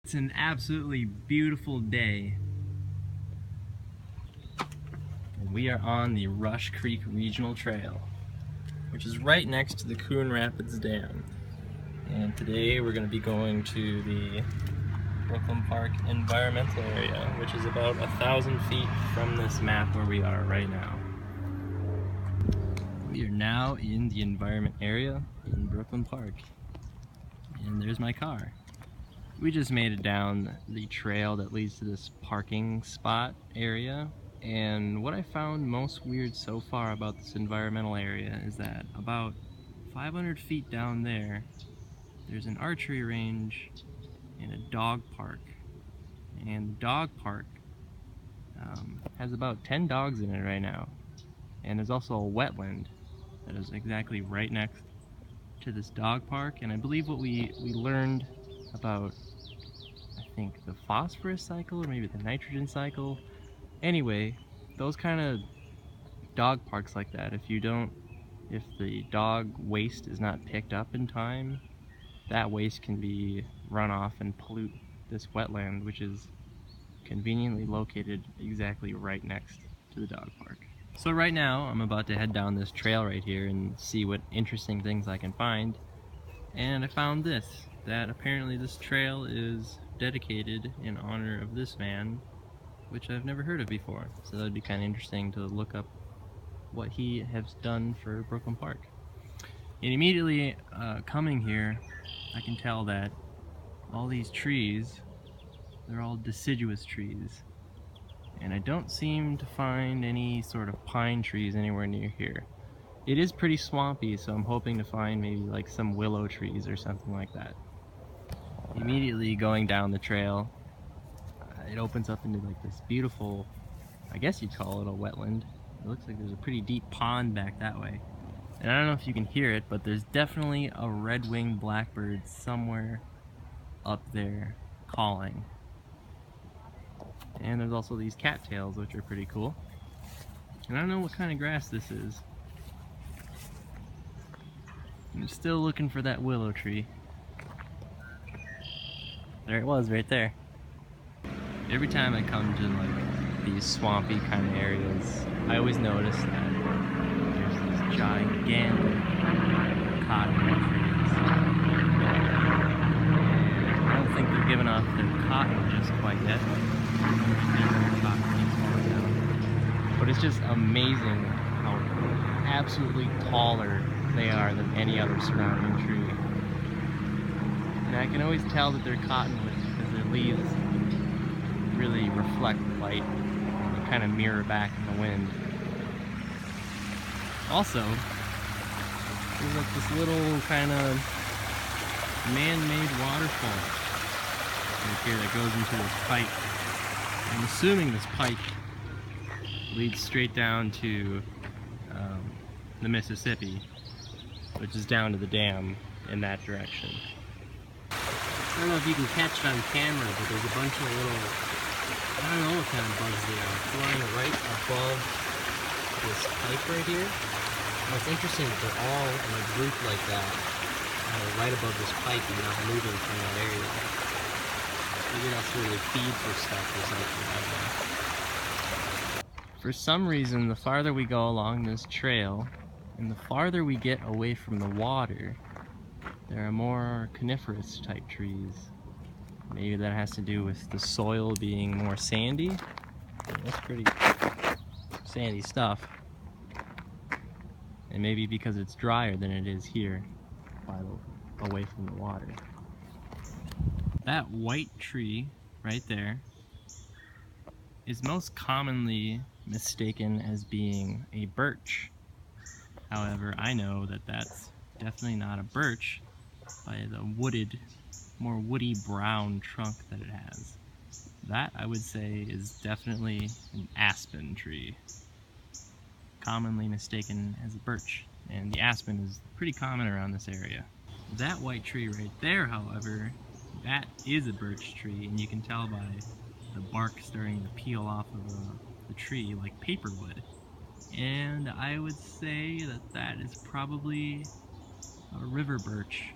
It's an absolutely beautiful day, and we are on the Rush Creek Regional Trail, which is right next to the Coon Rapids Dam. And today we're going to be going to the Brooklyn Park Environmental Area, which is about 1,000 feet from this map where we are right now. We are now in the environment area in Brooklyn Park, and there's my car. We just made it down the trail that leads to this parking spot area, and what I found most weird so far about this environmental area is that about 500 feet down there, there's an archery range and a dog park. And the dog park has about 10 dogs in it right now, and there's also a wetland that is exactly right next to this dog park. And I believe what we learned about, I think, the phosphorus cycle or maybe the nitrogen cycle. Anyway, those kind of dog parks like that, if the dog waste is not picked up in time, that waste can be run off and pollute this wetland, which is conveniently located exactly right next to the dog park. So right now I'm about to head down this trail right here and see what interesting things I can find. And I found this, that apparently this trail is dedicated in honor of this man, which I've never heard of before. So that'd be kind of interesting to look up what he has done for Brooklyn Park. And immediately coming here, I can tell that all these trees, they're all deciduous trees. And I don't seem to find any sort of pine trees anywhere near here. It is pretty swampy, so I'm hoping to find maybe like some willow trees or something like that. Immediately going down the trail, it opens up into like this beautiful, I guess you'd call it a wetland. It looks like there's a pretty deep pond back that way. And I don't know if you can hear it, but there's definitely a red-winged blackbird somewhere up there calling. And there's also these cattails, which are pretty cool. And I don't know what kind of grass this is. I'm still looking for that willow tree. There it was, right there. Every time I come to like these swampy kind of areas, I always notice that there's these gigantic cottonwood trees. And I don't think they're giving off their cotton just quite yet. But it's just amazing how absolutely taller they are than any other surrounding tree. And I can always tell that they're cottonwood because their leaves really reflect light and they kind of mirror back in the wind. Also, there's like this little kind of man-made waterfall right here that goes into this pipe. I'm assuming this pipe leads straight down to the Mississippi, which is down to the dam in that direction. I don't know if you can catch it on camera, but there's a bunch of little, I don't know what kind of bugs they are, flying right above this pipe right here. And it's interesting that they're all in a group like that, right above this pipe and not moving from that area. Maybe that's where they feed for stuff or something like that. For some reason, the farther we go along this trail, and the farther we get away from the water, there are more coniferous type trees. Maybe that has to do with the soil being more sandy. That's pretty sandy stuff. And maybe because it's drier than it is here, away from the water. That white tree right there is most commonly mistaken as being a birch. However, I know that that's definitely not a birch by the more woody brown trunk that it has. That, I would say, is definitely an aspen tree, commonly mistaken as a birch. And the aspen is pretty common around this area. That white tree right there, however, that is a birch tree, and you can tell by the bark starting to peel off of the tree like paper would. And I would say that that is probably a river birch.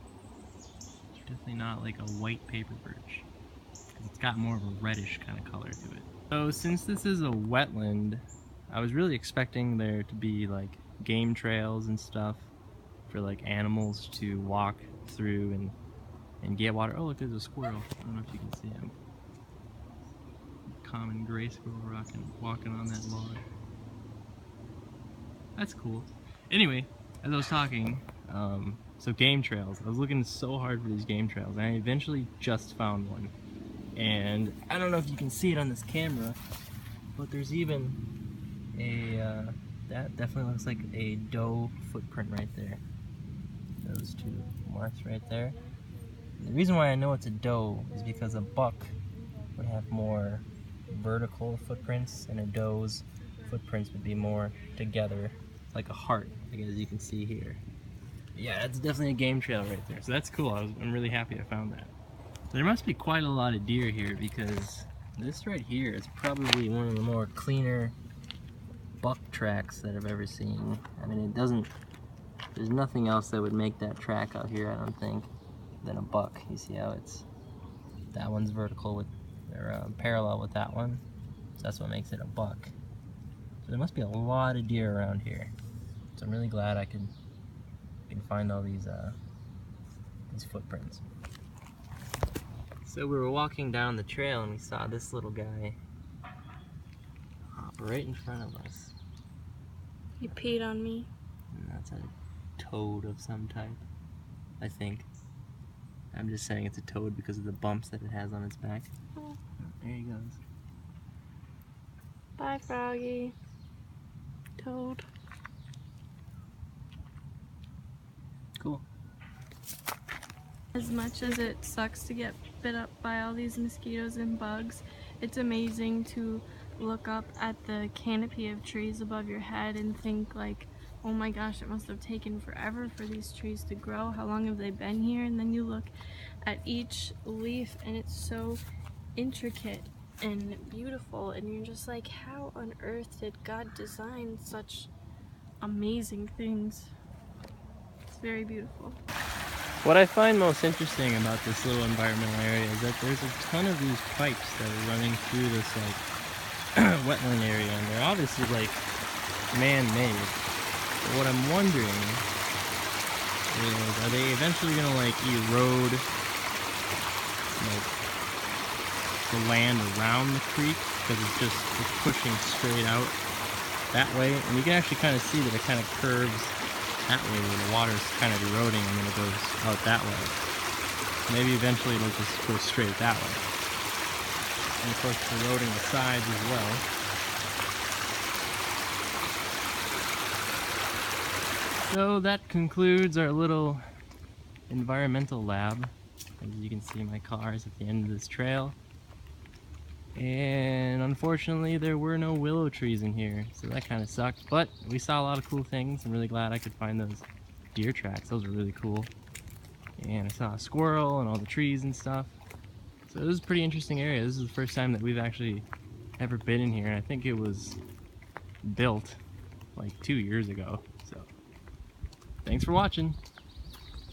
Definitely not like a white paper birch. got more of a reddish kind of color to it. So since this is a wetland, I was really expecting there to be like game trails and stuff for like animals to walk through and get water. Oh look, there's a squirrel. I don't know if you can see him. Common gray squirrel walking on that log. That's cool. Anyway, as I was talking, so game trails. I was looking so hard for these game trails, and I eventually just found one. And I don't know if you can see it on this camera, but there's even a, that definitely looks like a doe footprint right there. Those two marks right there. The reason why I know it's a doe is because a buck would have more vertical footprints and a doe's footprints would be more together, like a heart, like as you can see here. Yeah, that's definitely a game trail right there, so that's cool. I'm really happy I found that. There must be quite a lot of deer here because this right here is probably one of the more cleaner buck tracks that I've ever seen. I mean, there's nothing else that would make that track out here, I don't think, than a buck. You see how that one's vertical with, or parallel with that one, so that's what makes it a buck. So there must be a lot of deer around here. So I'm really glad I can find all these footprints. So we were walking down the trail and we saw this little guy hop right in front of us. You peed on me. And that's a toad of some type, I think. I'm just saying it's a toad because of the bumps that it has on its back. Oh. There he goes. Bye, Froggy. Toad. Cool. As much as it sucks to get bit up by all these mosquitoes and bugs, it's amazing to look up at the canopy of trees above your head and think like, oh my gosh, it must have taken forever for these trees to grow. How long have they been here? And then you look at each leaf and it's so intricate and beautiful, and you're just like, how on earth did God design such amazing things? It's very beautiful. What I find most interesting about this little environmental area is that there's a ton of these pipes that are running through this like wetland area, and they're obviously like man-made. But what I'm wondering is, are they eventually gonna like erode like the land around the creek because it's pushing straight out that way? And you can actually kind of see that it kind of curves that way where the water's kind of eroding and then it goes out that way. Maybe eventually it'll just go straight that way. And of course it's eroding the sides as well. So that concludes our little environmental lab. As you can see, my car is at the end of this trail. And unfortunately there were no willow trees in here, so that kind of sucked. But we saw a lot of cool things. I'm really glad I could find those deer tracks. Those were really cool. And I saw a squirrel and all the trees and stuff. So this is a pretty interesting area. This is the first time that we've actually ever been in here, and I think it was built like 2 years ago. So thanks for watching.